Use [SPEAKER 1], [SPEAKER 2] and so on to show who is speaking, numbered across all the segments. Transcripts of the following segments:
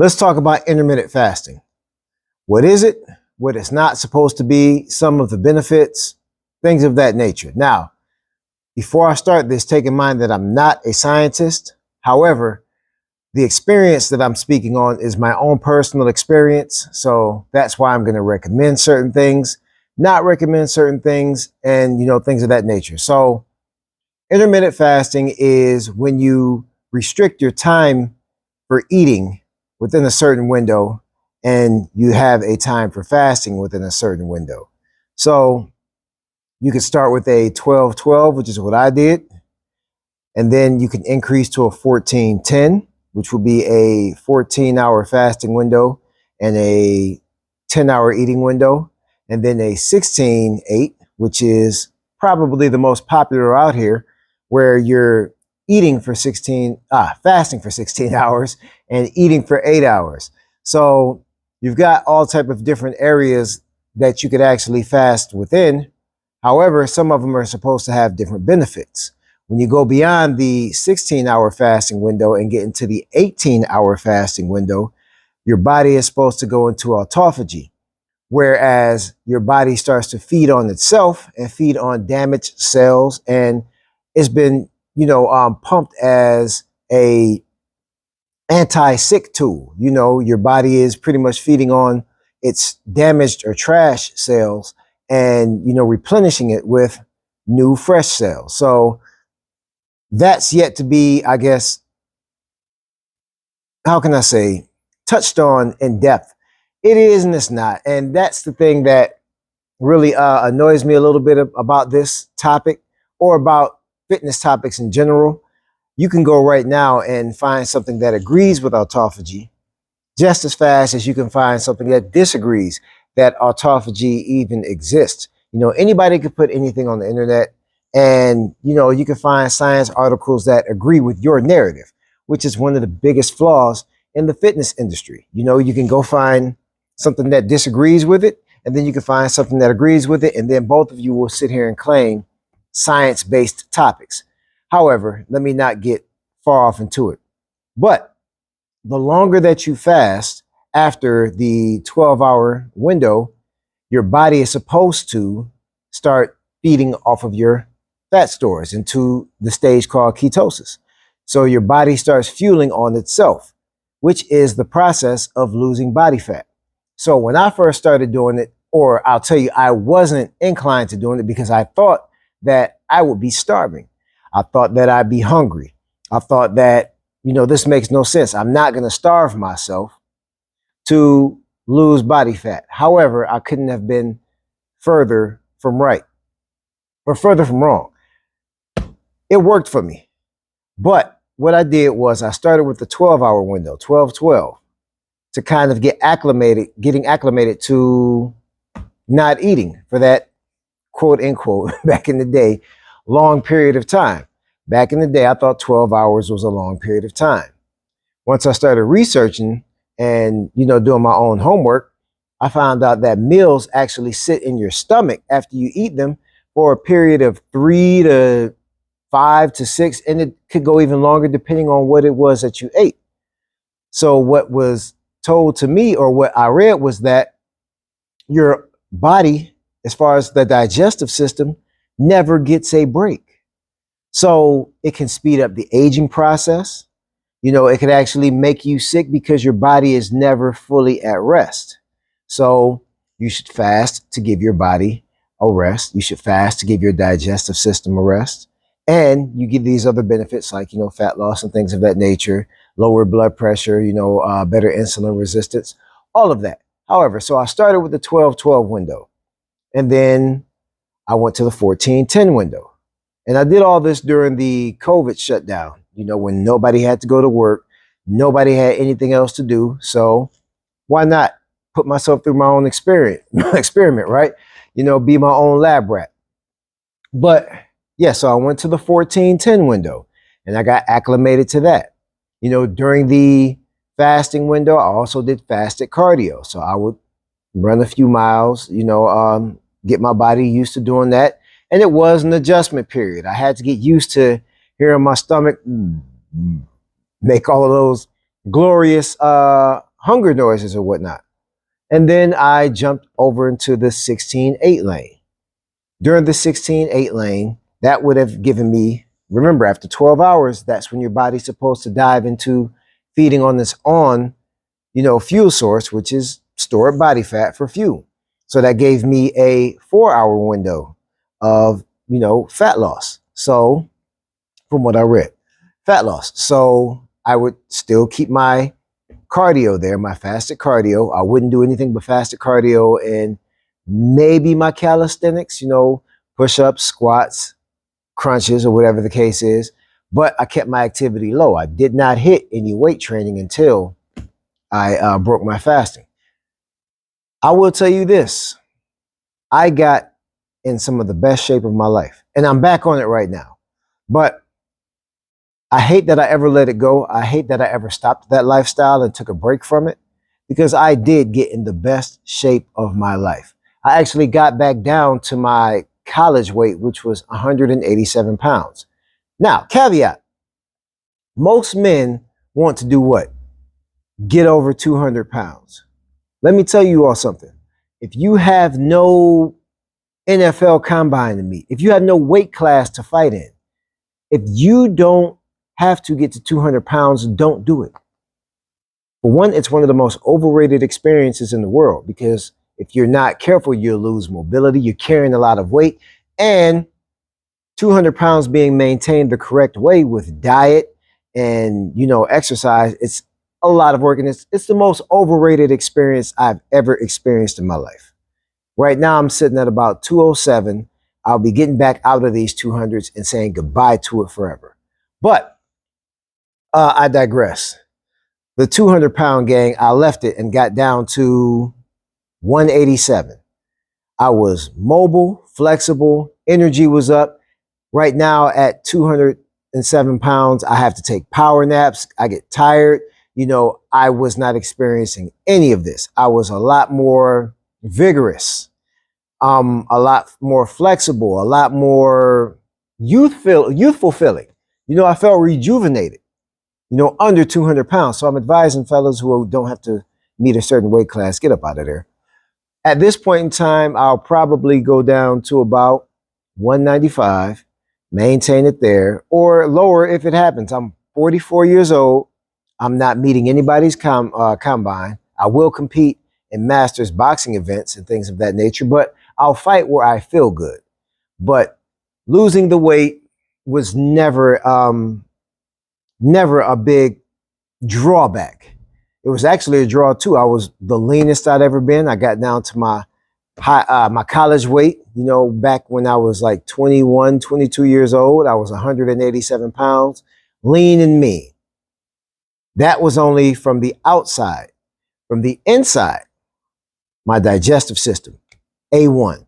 [SPEAKER 1] Let's talk about intermittent fasting. What is it? What it's not supposed to be, some of the benefits, things of that nature. Now, before I start this, take in mind that I'm not a scientist. However, the experience that I'm speaking on is my own personal experience. So that's why I'm going to recommend certain things, not recommend certain things, and, things of that nature. So intermittent fasting is when you restrict your time for eating within a certain window, and you have a time for fasting within a certain window. So you can start with a 12-12, which is what I did. And then you can increase to a 14-10, which will be a 14-hour fasting window and a 10-hour eating window. And then a 16-8, which is probably the most popular out here, where you're fasting for 16 hours and eating for 8 hours. So you've got all type of different areas that you could actually fast within. However, some of them are supposed to have different benefits. When you go beyond the 16-hour fasting window and get into the 18-hour fasting window, your body is supposed to go into autophagy, whereas your body starts to feed on itself and feed on damaged cells, and it's been pumped as a anti-sick tool. Your body is pretty much feeding on its damaged or trash cells and, replenishing it with new fresh cells. So that's yet to be, I guess, how can I say, touched on in depth. It is and it's not. And that's the thing that really annoys me a little bit about this topic, or about fitness topics in general. You can go right now and find something that agrees with autophagy just as fast as you can find something that disagrees that autophagy even exists. Anybody could put anything on the internet, and, you can find science articles that agree with your narrative, which is one of the biggest flaws in the fitness industry. You can go find something that disagrees with it, and then you can find something that agrees with it, and then both of you will sit here and claim science-based topics. However, let me not get far off into it. But the longer that you fast after the 12-hour window, your body is supposed to start feeding off of your fat stores into the stage called ketosis. So your body starts fueling on itself, which is the process of losing body fat. So when I first started doing it, or I'll tell you, I wasn't inclined to doing it because I thought that I would be starving. I thought that I'd be hungry. I thought that, this makes no sense. I'm not going to starve myself to lose body fat. However, I couldn't have been further from right, or further from wrong. It worked for me. But what I did was I started with the 12-hour window, 12-12, to kind of getting acclimated to not eating for that, quote unquote, back in the day, long period of time. Back in the day, I thought 12 hours was a long period of time. Once I started researching and, doing my own homework, I found out that meals actually sit in your stomach after you eat them for a period of 3 to 5 to 6, and it could go even longer depending on what it was that you ate. So what was told to me, or what I read, was that your body, as far as the digestive system, never gets a break. So it can speed up the aging process. It could actually make you sick because your body is never fully at rest. So you should fast to give your body a rest. You should fast to give your digestive system a rest. And you get these other benefits like, fat loss and things of that nature, lower blood pressure, better insulin resistance, all of that. However, so I started with the 12-12 window, and then I went to the 14-10 window. And I did all this during the COVID shutdown, when nobody had to go to work, nobody had anything else to do. So why not put myself through my own experiment, right? Be my own lab rat. But yeah, so I went to the 14-10 window, and I got acclimated to that. During the fasting window, I also did fasted cardio. So I would run a few miles, get my body used to doing that. And it was an adjustment period. I had to get used to hearing my stomach make all of those glorious hunger noises or whatnot. And then I jumped over into the 16-8 lane. During the 16-8 lane, that would have given me, remember, after 12 hours, that's when your body's supposed to dive into feeding on this fuel source, which is stored body fat for fuel. So that gave me a 4-hour window of, fat loss. So from what I read, fat loss. So I would still keep my cardio there, my fasted cardio. I wouldn't do anything but fasted cardio and maybe my calisthenics, push-ups, squats, crunches, or whatever the case is. But I kept my activity low. I did not hit any weight training until I broke my fasting. I will tell you this. I got in some of the best shape of my life. And I'm back on it right now. But I hate that I ever let it go. I hate that I ever stopped that lifestyle and took a break from it, because I did get in the best shape of my life. I actually got back down to my college weight, which was 187 pounds. Now, caveat, most men want to do what? Get over 200 pounds. Let me tell you all something. If you have no NFL combine to meet, if you have no weight class to fight in, if you don't have to get to 200 pounds, don't do it. For one, it's one of the most overrated experiences in the world, because if you're not careful, you'll lose mobility. You're carrying a lot of weight, and 200 pounds being maintained the correct way with diet and, exercise, it's a lot of work, and it's the most overrated experience I've ever experienced in my life. Right now, I'm sitting at about 207. I'll be getting back out of these 200s and saying goodbye to it forever. But I digress. The 200-pound gang, I left it and got down to 187. I was mobile, flexible, energy was up. Right now at 207 pounds, I have to take power naps. I get tired. I was not experiencing any of this. I was a lot more vigorous, a lot more flexible, a lot more youthful feeling. I felt rejuvenated, under 200 pounds. So I'm advising fellas who don't have to meet a certain weight class, get up out of there. At this point in time, I'll probably go down to about 195, maintain it there, or lower if it happens. I'm 44 years old. I'm not meeting anybody's combine. I will compete in masters boxing events and things of that nature, but I'll fight where I feel good. But losing the weight was never a big drawback. It was actually a draw too. I was the leanest I'd ever been. I got down to my college weight, back when I was like 21, 22 years old. I was 187 pounds, lean and mean. That was only from the outside. From the inside, my digestive system, A1.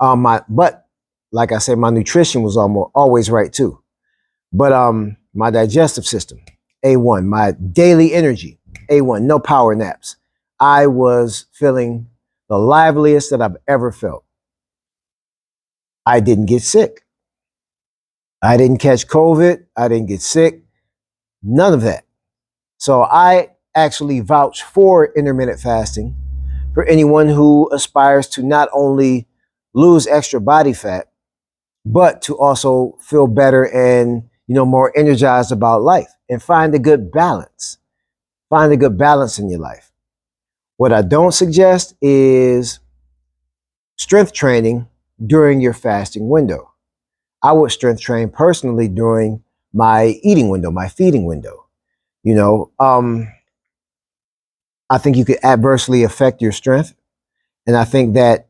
[SPEAKER 1] But like I said, my nutrition was always right too. But my digestive system, A1. My daily energy, A1. No power naps. I was feeling the liveliest that I've ever felt. I didn't get sick. I didn't catch COVID. I didn't get sick. None of that. So I actually vouch for intermittent fasting for anyone who aspires to not only lose extra body fat, but to also feel better and, more energized about life, and find a good balance. Find a good balance in your life. What I don't suggest is strength training during your fasting window. I would strength train personally during my eating window, my feeding window. I think you could adversely affect your strength. And I think that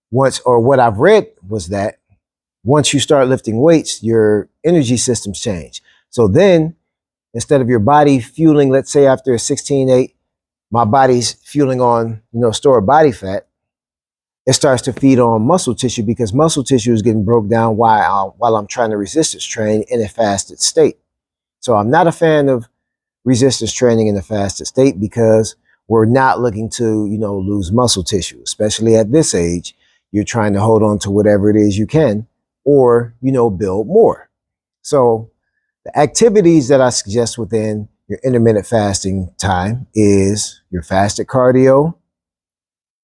[SPEAKER 1] what I've read was that once you start lifting weights, your energy systems change. So then, instead of your body fueling, let's say after a 16-8, my body's fueling on, stored body fat, it starts to feed on muscle tissue, because muscle tissue is getting broke down while I'm trying to resistance train in a fasted state. So I'm not a fan of resistance training in a fasted state, because we're not looking to, lose muscle tissue, especially at this age. You're trying to hold on to whatever it is you can, or, build more. So the activities that I suggest within your intermittent fasting time is your fasted cardio,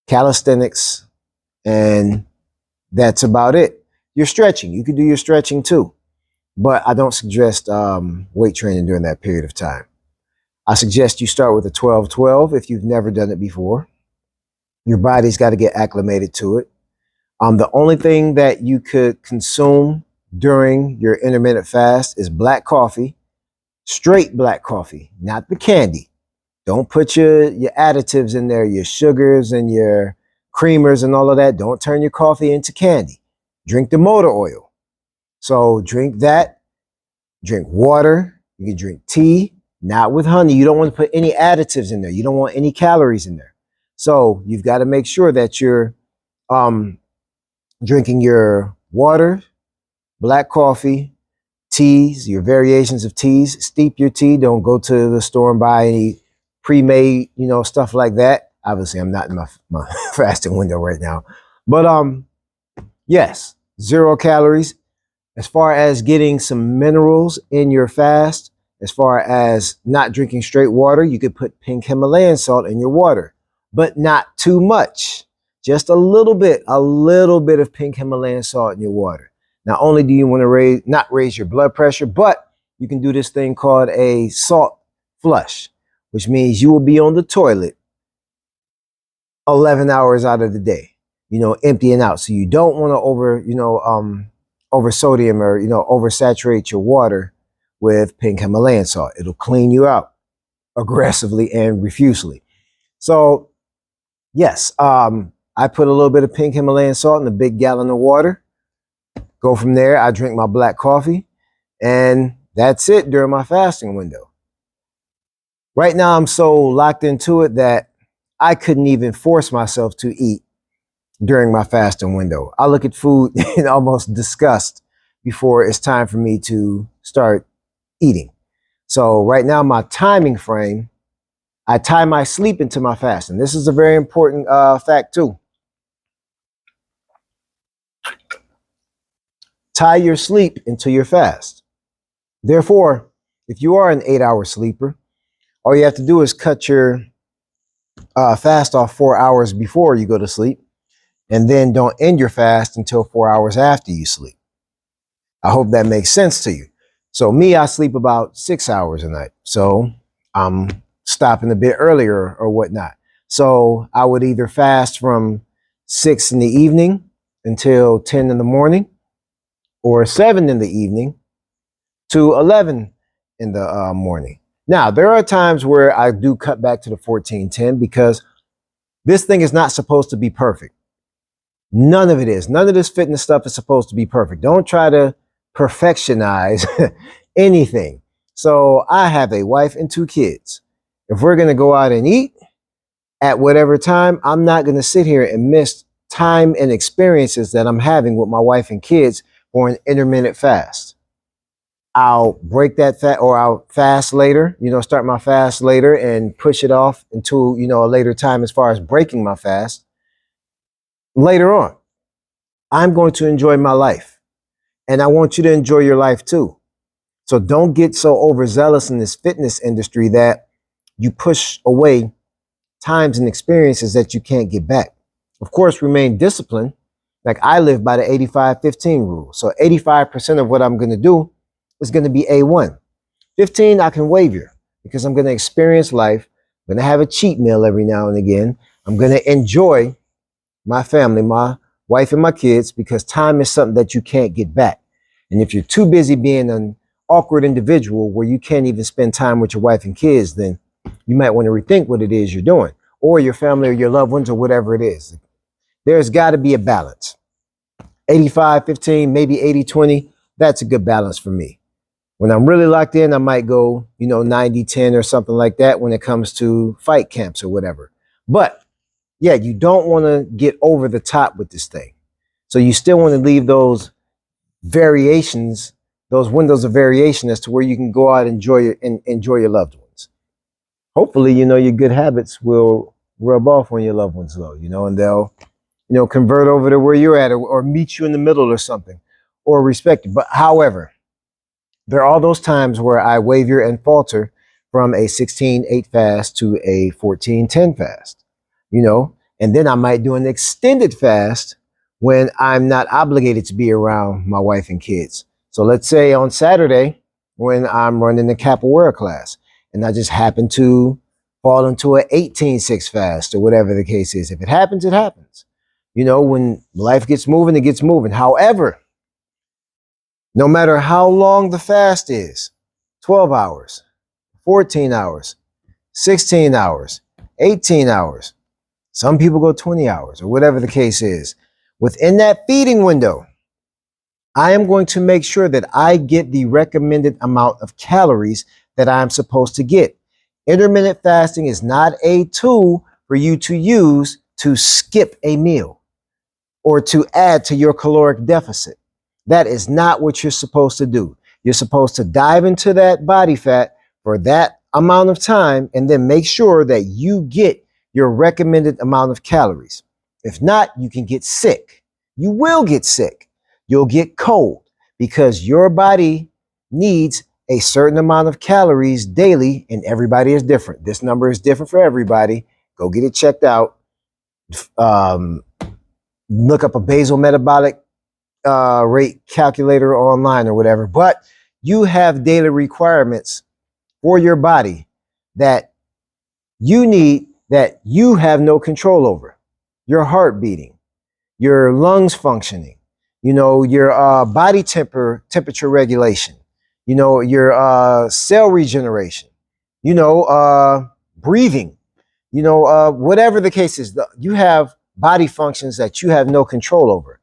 [SPEAKER 1] calisthenics, and that's about it. Your stretching, you can do your stretching too, but I don't suggest weight training during that period of time. I suggest you start with a 12-12 if you've never done it before. Your body's got to get acclimated to it. The only thing that you could consume during your intermittent fast is black coffee, straight black coffee, not the candy. Don't put your additives in there, your sugars and your creamers and all of that. Don't turn your coffee into candy. Drink the motor oil. So drink that. Drink water. You can drink tea, not with honey. You don't want to put any additives in there. You don't want any calories in there. So you've got to make sure that you're drinking your water, black coffee, teas, your variations of teas. Steep your tea. Don't go to the store and buy any pre-made, stuff like that. Obviously, I'm not in my fasting window right now. But yes, 0 calories. As far as getting some minerals in your fast, as far as not drinking straight water, you could put pink Himalayan salt in your water, but not too much. Just a little bit of pink Himalayan salt in your water. Not only do you want to not raise your blood pressure, but you can do this thing called a salt flush, which means you will be on the toilet 11 hours out of the day, emptying out. So you don't want to over sodium or, oversaturate your water with pink Himalayan salt. It'll clean you out aggressively and refusely. So yes, I put a little bit of pink Himalayan salt in a big gallon of water. Go from there. I drink my black coffee, and that's it during my fasting window. Right now, I'm so locked into it that I couldn't even force myself to eat during my fasting window. I look at food in almost disgust before it's time for me to start eating. So right now, my timing frame, I tie my sleep into my fasting. This is a very important fact too. Tie your sleep into your fast. Therefore, if you are an 8-hour sleeper, all you have to do is cut your fast off 4 hours before you go to sleep, and then don't end your fast until 4 hours after you sleep. I hope that makes sense to you. So me, I sleep about 6 hours a night. So I'm stopping a bit earlier or whatnot. So I would either fast from 6 in the evening until 10 in the morning, or 7 in the evening to 11 in the morning. Now, there are times where I do cut back to the 14-10 because this thing is not supposed to be perfect. None of it is. None of this fitness stuff is supposed to be perfect. Don't try to perfectionize anything. So I have a wife and 2 kids. If we're going to go out and eat at whatever time, I'm not going to sit here and miss time and experiences that I'm having with my wife and kids for an intermittent fast. I'll break that fast, or I'll fast later, start my fast later and push it off until, a later time as far as breaking my fast. Later on, I'm going to enjoy my life, and I want you to enjoy your life too. So don't get so overzealous in this fitness industry that you push away times and experiences that you can't get back. Of course, remain disciplined. Like I live by the 85-15 rule. So 85% of what I'm going to do is going to be A1. 15, I can waver because I'm going to experience life. I'm going to have a cheat meal every now and again. I'm going to enjoy my family, my wife and my kids, because time is something that you can't get back. And if you're too busy being an awkward individual where you can't even spend time with your wife and kids, then you might want to rethink what it is you're doing, or your family or your loved ones or whatever it is. There's got to be a balance. 85-15, maybe 80-20. That's a good balance for me. When I'm really locked in, I might go, 90-10 or something like that when it comes to fight camps or whatever. But yeah, you don't want to get over the top with this thing. So you still want to leave those variations, those windows of variation as to where you can go out and enjoy your loved ones. Hopefully, your good habits will rub off on your loved ones though, and they'll, convert over to where you're at, or meet you in the middle or something, or respect you. But however, there are all those times where I waver and falter from a 16-8 fast to a 14-10 fast, and then I might do an extended fast when I'm not obligated to be around my wife and kids. So let's say on Saturday when I'm running the capoeira class and I just happen to fall into an 18-6 fast or whatever the case is. If it happens, it happens. When life gets moving, it gets moving. However, no matter how long the fast is, 12 hours, 14 hours, 16 hours, 18 hours, some people go 20 hours or whatever the case is. Within that feeding window, I am going to make sure that I get the recommended amount of calories that I'm supposed to get. Intermittent fasting is not a tool for you to use to skip a meal or to add to your caloric deficit. That is not what you're supposed to do. You're supposed to dive into that body fat for that amount of time and then make sure that you get your recommended amount of calories. If not, you can get sick. You will get sick. You'll get cold because your body needs a certain amount of calories daily, and everybody is different. This number is different for everybody. Go get it checked out. Look up a basal metabolic rate calculator online or whatever. But you have daily requirements for your body that you need, that you have no control over. Your heart beating, your lungs functioning, your body temperature regulation, your cell regeneration, breathing, whatever the case is. You have body functions that you have no control over.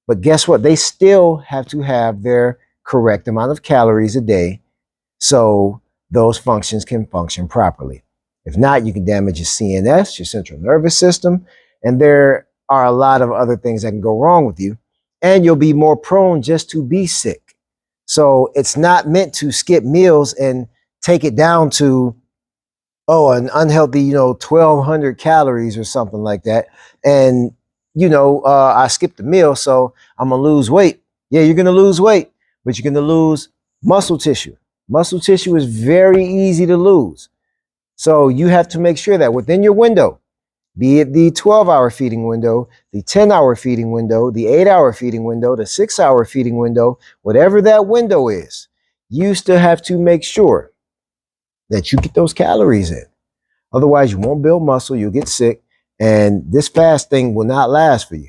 [SPEAKER 1] But guess what? They still have to have their correct amount of calories a day so those functions can function properly. If not, you can damage your CNS, your central nervous system, and there are a lot of other things that can go wrong with you, and you'll be more prone just to be sick. So it's not meant to skip meals and take it down to, an unhealthy, 1,200 calories or something like that. And, I skipped the meal, so I'm going to lose weight. Yeah, you're going to lose weight, but you're going to lose muscle tissue. Muscle tissue is very easy to lose. So you have to make sure that within your window, be it the 12-hour feeding window, the 10-hour feeding window, the 8-hour feeding window, the 6-hour feeding window, whatever that window is, you still have to make sure that you get those calories in. Otherwise, you won't build muscle, you'll get sick, and this fast thing will not last for you.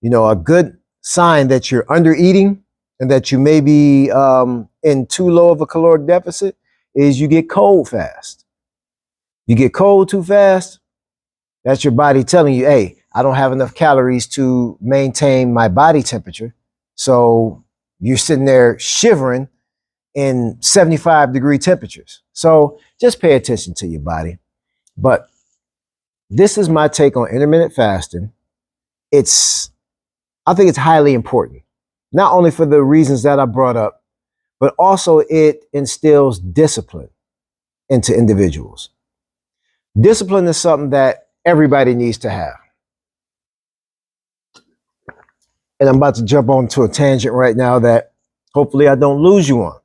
[SPEAKER 1] A good sign that you're under eating and that you may be in too low of a caloric deficit is you get cold fast. You get cold too fast, that's your body telling you, hey, I don't have enough calories to maintain my body temperature. So you're sitting there shivering in 75-degree temperatures. So just pay attention to your body. But this is my take on intermittent fasting. I think it's highly important, not only for the reasons that I brought up, but also it instills discipline into individuals. Discipline is something that everybody needs to have. And I'm about to jump onto a tangent right now that hopefully I don't lose you on.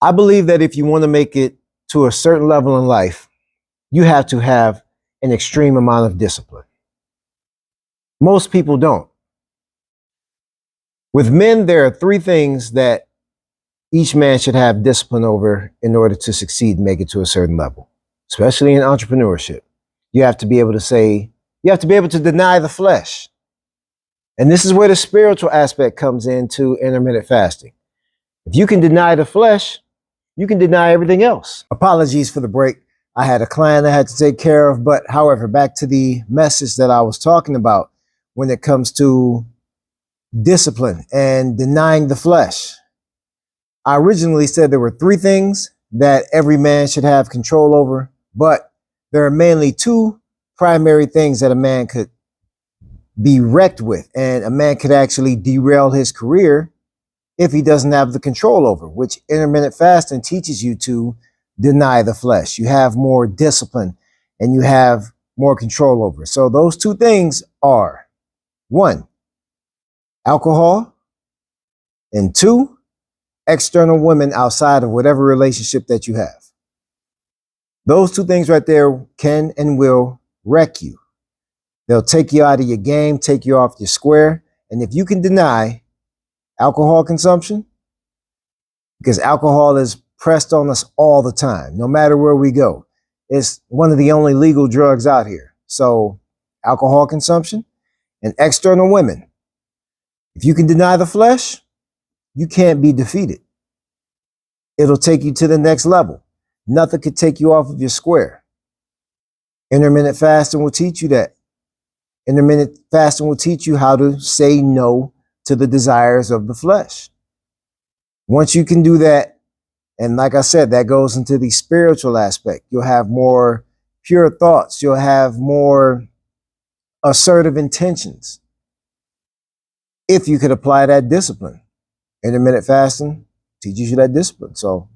[SPEAKER 1] I believe that if you want to make it to a certain level in life, you have to have an extreme amount of discipline. Most people don't. With men, there are 3 things that each man should have discipline over in order to succeed and make it to a certain level, especially in entrepreneurship. You have to be able to deny the flesh. And this is where the spiritual aspect comes into intermittent fasting. If you can deny the flesh, you can deny everything else. Apologies for the break. I had a client I had to take care of, but however, back to the message that I was talking about when it comes to discipline and denying the flesh. I originally said there were 3 things that every man should have control over, but there are mainly 2 primary things that a man could be wrecked with, and a man could actually derail his career if he doesn't have the control over, which intermittent fasting teaches you to deny the flesh. You have more discipline and you have more control over. So those 2 things are 1, alcohol, and 2, external women outside of whatever relationship that you have. Those two things right there can and will wreck you. They'll take you out of your game, take you off your square. And if you can deny alcohol consumption, because alcohol is pressed on us all the time, no matter where we go. It's one of the only legal drugs out here. So alcohol consumption and external women. If you can deny the flesh, you can't be defeated. It'll take you to the next level. Nothing could take you off of your square. Intermittent fasting will teach you that. Intermittent fasting will teach you how to say no to the desires of the flesh. Once you can do that, and like I said, that goes into the spiritual aspect. You'll have more pure thoughts. You'll have more assertive intentions if you could apply that discipline. Intermittent fasting teaches you that discipline. So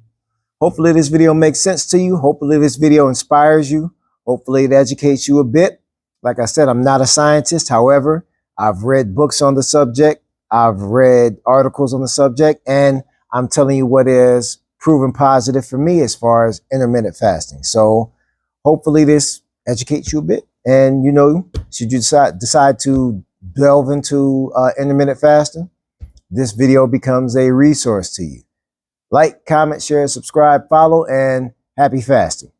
[SPEAKER 1] hopefully this video makes sense to you. Hopefully this video inspires you. Hopefully it educates you a bit. Like I said, I'm not a scientist. However, I've read books on the subject. I've read articles on the subject, and I'm telling you what is proven positive for me as far as intermittent fasting. So hopefully this educates you a bit. And, you know, should you decide to delve into intermittent fasting, this video becomes a resource to you. Like, comment, share, subscribe, follow, and happy fasting.